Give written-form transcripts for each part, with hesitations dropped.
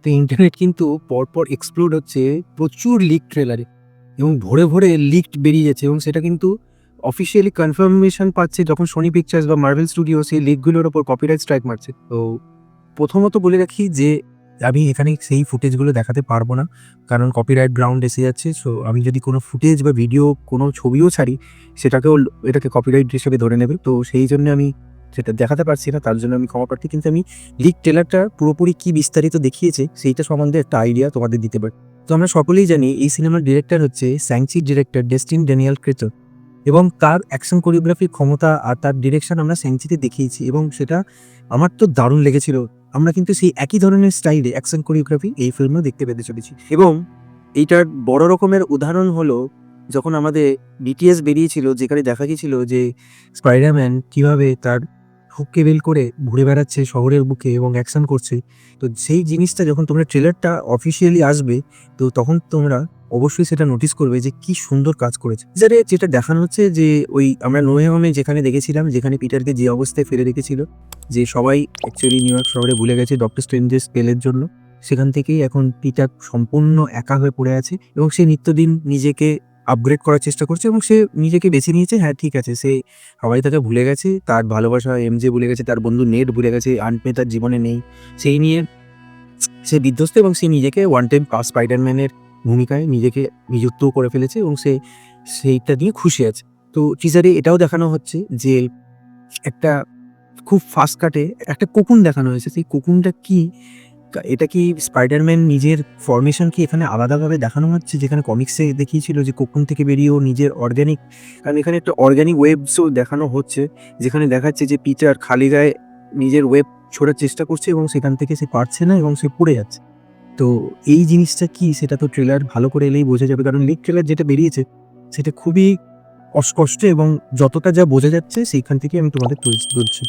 তো ইন্টারনেট কিন্তু পরপর এক্সপ্লোড হচ্ছে প্রচুর লিক ট্রেলারে এবং ভরে ভরে লিকড বেরিয়ে যাচ্ছে এবং সেটা কিন্তু অফিসিয়ালি কনফার্মেশন পাচ্ছে যখন সোনি পিকচার্স বা মার্ভেল স্টুডিও সেই লিকগুলোর ওপর কপিরাইট স্ট্রাইক মারছে। তো প্রথমত বলে রাখি যে আমি এখানে সেই ফুটেজগুলো দেখাতে পারবো না, কারণ কপিরাইট গ্রাউন্ড এসে যাচ্ছে। সো আমি যদি কোনো ফুটেজ বা ভিডিও, কোনো ছবিও ছাড়ি, সেটাকেও এটাকে কপিরাইট হিসেবে ধরে নেবে। তো সেই জন্য আমি সেটা দেখাতে পারছি না, তার জন্য আমি ক্ষমা প্রার্থী। কিন্তু আমি লিক ট্রেলারটা পুরোপুরি কি বিস্তারিত দেখিয়েছে সেইটা সম্বন্ধে একটা আইডিয়া তোমাদের দিতে পারি। তো আমরা সকলেই জানি এই সিনেমার ডিরেক্টর হচ্ছে স্যাংচির ডিরেক্টর ডেস্টিন ড্যানিয়েল ক্রেটো, এবং তার অ্যাকশন কোরিওগ্রাফির ক্ষমতা আর তার ডিরেকশন আমরা স্যাংচিতে দেখিয়েছি এবং সেটা আমার তো দারুণ লেগেছিল। আমরা কিন্তু সেই একই ধরনের স্টাইলে অ্যাকশন কোরিওগ্রাফি এই ফিল্মেও দেখতে পেতে চলেছি। এবং এইটার বড় রকমের উদাহরণ হলো যখন আমাদের বিটিএস বেরিয়েছিল, যেখানে দেখা গিয়েছিল যে স্পাইডারম্যান কীভাবে তার হুককে বেল করে ঘুরে বেড়াচ্ছে শহরের বুকে এবং অ্যাকশন করছে। তো সেই জিনিসটা যখন তোমরা ট্রেলারটা অফিসিয়ালি আসবে, তো তখন তোমরা অবশ্যই সেটা নোটিস করবে যে কি সুন্দর কাজ করেছে। যেটা দেখানো হচ্ছে যে ওই আমরা নো ওয়ে হোমে যেখানে দেখেছিলাম, যেখানে পিটারকে যে অবস্থায় ফেলে রেখেছিল, যে সবাই অ্যাকচুয়ালি নিউ ইয়র্ক শহরে ভুলে গেছে ডক্টর স্ট্রেঞ্জের স্পেলের জন্য, সেখান থেকেই এখন পিটার সম্পূর্ণ একা হয়ে পড়ে আছে এবং সে নিত্যদিন নিজেকে আপগ্রেড করার চেষ্টা করছে এবং সে নিজেকে বেছে নিয়েছে। হ্যাঁ, ঠিক আছে, সে সবাই তাকে ভুলে গেছে, তার ভালোবাসা এমজে ভুলে গেছে, তার বন্ধু নেট ভুলে গেছে, আন্ট মে তার জীবনে নেই, সেই নিয়ে সে বিধ্বস্ত এবং সে নিজেকে ওয়ান টাইম স্পাইডারম্যানের ভূমিকায় নিজেকে নিযুক্তও করে ফেলেছে এবং সে সেইটা নিয়ে খুশি আছে। তো টিজারে এটাও দেখানো হচ্ছে যে একটা খুব ফাস্ট কাটে একটা কোকুন দেখানো হয়েছে। সেই কোকুনটা কি, এটা কি স্পাইডারম্যান নিজের ফরমেশন কি এখানে আলাদাভাবে দেখানো হচ্ছে, যেখানে কমিক্সে দেখিয়েছিল যে কোকুন থেকে বেরিয়েও নিজের অর্গ্যানিক, কারণ এখানে একটা অর্গ্যানিক ওয়েবসও দেখানো হচ্ছে, যেখানে দেখাচ্ছে যে পিটার খালি গায়ে নিজের ওয়েব ছোড়ার চেষ্টা করছে এবং সেখান থেকে সে পারছে না এবং সে পড়ে যাচ্ছে। তো এই জিনিসটা কি, সেটা তো ট্রেলার ভালো করে এলেই বোঝা যাবে, কারণ লিক ট্রেলার যেটা বেরিয়েছে সেটা খুবই অস্পষ্ট এবং যতটা যা বোঝা যাচ্ছে সেইখান থেকে আমি তোমাদের তুলছি।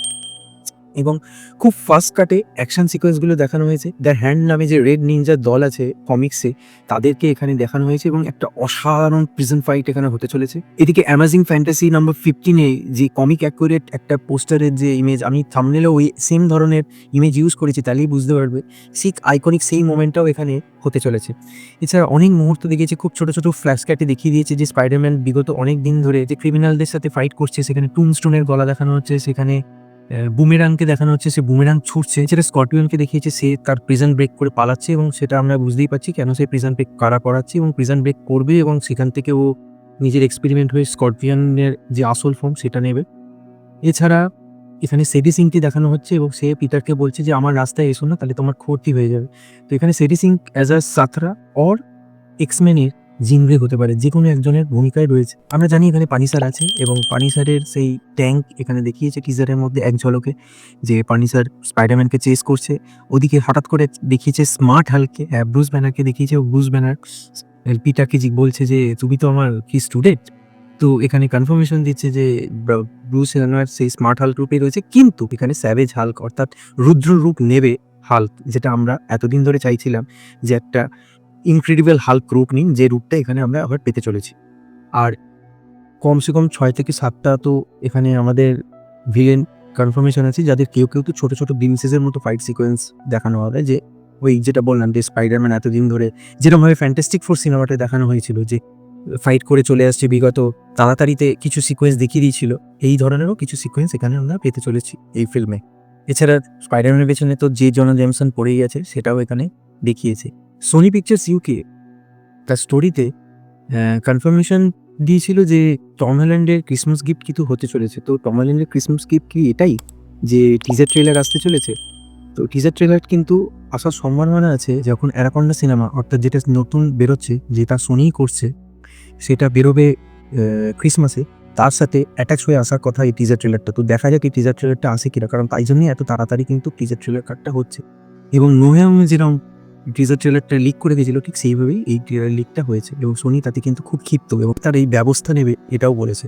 এবং খুব ফাস্ট কাটে অ্যাকশন সিকোয়েন্সগুলো দেখানো হয়েছে। দ্য হ্যান্ড নামে যে রেড নিনজার দল আছে কমিক্সে, তাদেরকে এখানে দেখানো হয়েছে এবং একটা অসাধারণ প্রিজন ফাইট এখানে হতে চলেছে। এদিকে অ্যামাজিং ফ্যান্টাসি নাম্বার 15-এ যে কমিক অ্যাকুরেট একটা পোস্টারের যে ইমেজ, আমি থাম্বনেলে ওই সেম ধরনের ইমেজ ইউজ করেছি, তাহলেই বুঝতে পারবে ঠিক আইকনিক সেই মোমেন্টটাও এখানে হতে চলেছে। এছাড়া অনেক মুহূর্ত দেখিয়েছে, খুব ছোট ছোট ফ্ল্যাশ কাটে দেখিয়ে দিয়েছে যে স্পাইডারম্যান বিগত অনেক দিন ধরে যে ক্রিমিনালদের সাথে ফাইট করছে, সেখানে টুমস্টোনের গলা দেখানো হচ্ছে, সেখানে বুমেরাংকে দেখানো হচ্ছে, সে বুমেরাং ছুটছে। সেটা স্করপিয়নকে দেখিয়েছে, সে তার প্রিজন ব্রেক করে পালাচ্ছে এবং সেটা আমরা বুঝতেই পারছি কেন সে প্রিজন ব্রেক কারা করাচ্ছে এবং প্রিজন ব্রেক করবে এবং সেখান থেকে ও নিজের এক্সপেরিমেন্ট হয়ে স্করপিয়নের যে আসল ফর্ম সেটা নেবে। এছাড়া এখানে সেডি সিংকে দেখানো হচ্ছে এবং সে পিটারকে বলছে যে আমার রাস্তায় এসো না, তাহলে তোমার ক্ষতি হয়ে যাবে। তো এখানে সেডি সিং অ্যাজ আ সাথরা অর এক্সম্যানের জিন গ্রে হতে পারে, যে কোনো একজনের ভূমিকায় রয়েছে। আমরা জানি এখানে পানিসার আছে এবং পানিসারের সেই ট্যাঙ্ক এখানে দেখিয়েছে টিজারের মধ্যে এক ঝলকে, যে পানিসার স্পাইডারম্যানকে চেস করছে। ওদিকে হঠাৎ করে দেখিয়েছে স্মার্ট হাল্ককে, ব্রুস ব্যানারকে দেখিয়েছে, ব্রুস ব্যানার পিটারকে বলছে যে তুমি তো আমার কি স্টুডেন্ট। তো এখানে কনফার্মেশন দিচ্ছে যে ব্রুস ব্যানার সেই স্মার্ট হাল্ক রূপে রয়েছে, কিন্তু এখানে স্যাভেজ হাল্ক অর্থাৎ রুদ্র রূপ নেবে হাল্ক, যেটা আমরা এতদিন ধরে চাইছিলাম যে একটা ইনক্রেডিবল হাল্ক রূপ নিন, যে রূপটা এখানে আমরা আবার পেতে চলেছি। আর কমসে কম 6 থেকে 7টা তো এখানে আমাদের ভিলেন কনফার্মেশন আছে, যাদের কেউ কেউ তো ছোট ছোট গ্লিমসেসের মতো ফাইট সিকোয়েন্স দেখানো হবে, যে ওই যেটা বললাম যে স্পাইডারম্যান এতদিন ধরে যেরকমভাবে ফ্যান্টাস্টিক ফোর সিনেমাটা দেখানো হয়েছিল, যে ফাইট করে চলে আসছে বিগত তাড়াতাড়িতে কিছু সিকোয়েন্স দেখিয়ে দিয়েছিল, এই ধরনেরও কিছু সিকোয়েন্স এখানে আমরা পেতে চলেছি এই ফিল্মে। এছাড়া স্পাইডারম্যানের পেছনে তো যে জনা জেমসন পড়েই আছে, সেটাও এখানে দেখিয়েছে। সোনি পিকচার্স ইউকে তার স্টোরিতে কনফার্মেশন দিয়েছিল যে টম হল্যান্ডের ক্রিসমাস গিফট কিন্তু হতে চলেছে। তো টম হল্যান্ডের ক্রিসমাস গিফট কি এটাই, যে টিজার ট্রেলার আসতে চলেছে? তো টিজার ট্রেলার কিন্তু আসার সম্ভাবনা আছে যখন অ্যানাকন্ডা সিনেমা, অর্থাৎ যেটা নতুন বেরোচ্ছে, যেটা সোনিই করছে, সেটা বেরোবে ক্রিসমাসে, তার সাথে অ্যাটাচ হয়ে আসার কথা এই টিজার ট্রেলারটা। তো দেখা যাক এই টিজার ট্রেলারটা আসে কিনা, কারণ তাই জন্যই এত তাড়াতাড়ি কিন্তু টিজার ট্রেলার কাটটা হচ্ছে। এবং নোভেম্বরে যেরকম টিজার ট্রেলারটা লিক করে দিয়েছিল, ঠিক সেইভাবেই এই ট্রেলার লিকটা হয়েছে এবং সোনি তাতে কিন্তু খুব ক্ষিপ্ত এবং তার এই ব্যবস্থা নেবে এটাও বলেছে।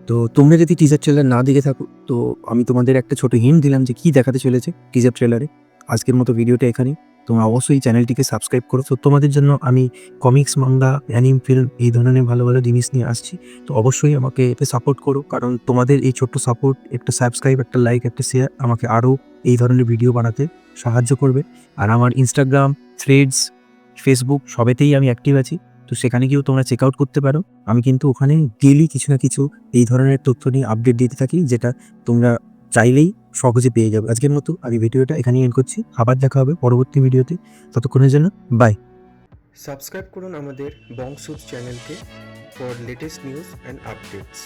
তো তোমরা যদি টিজার ট্রেলার না দেখে থাকো, তো আমি তোমাদের একটা ছোট হিন্ট দিলাম যে কী দেখাতে চলেছে টিজার ট্রেলারে। আজকের মতো ভিডিওটা এখানেই। তোমরা অবশ্যই চ্যানেলটিকে সাবস্ক্রাইব করো। তো তোমাদের জন্য আমি কমিক্স, মাঙ্গা, অ্যানিম, ফিল্ম এই ধরনের ভালো ভালো জিনিস নিয়ে আসছি। তো অবশ্যই আমাকে এতে সাপোর্ট করো, কারণ তোমাদের এই ছোট্ট সাপোর্ট, একটা সাবস্ক্রাইব, একটা লাইক, একটা শেয়ার আমাকে আরও এই ধরনের ভিডিও বানাতে সাহায্য করবে। আর আমার ইনস্টাগ্রাম, থ্রেডস, ফেসবুক সবেতেই আমি অ্যাক্টিভ আছি। তো সেখানে গিয়েও তোমরা চেক আউট করতে পারো। আমি কিন্তু ওখানে ডেইলি কিছু না কিছু এই ধরনের তথ্য নিয়ে আপডেট দিতে থাকি, যেটা তোমরা চাইলেই সহজে পেয়ে যাবে। আজকের মতো আমি ভিডিওটা এখানেই এন্ড করছি। আবার দেখা হবে পরবর্তী ভিডিওতে। ততক্ষণের জন্য বাই। সাবস্ক্রাইব করুন আমাদের বং সুজ চ্যানেলকে for latest news and updates.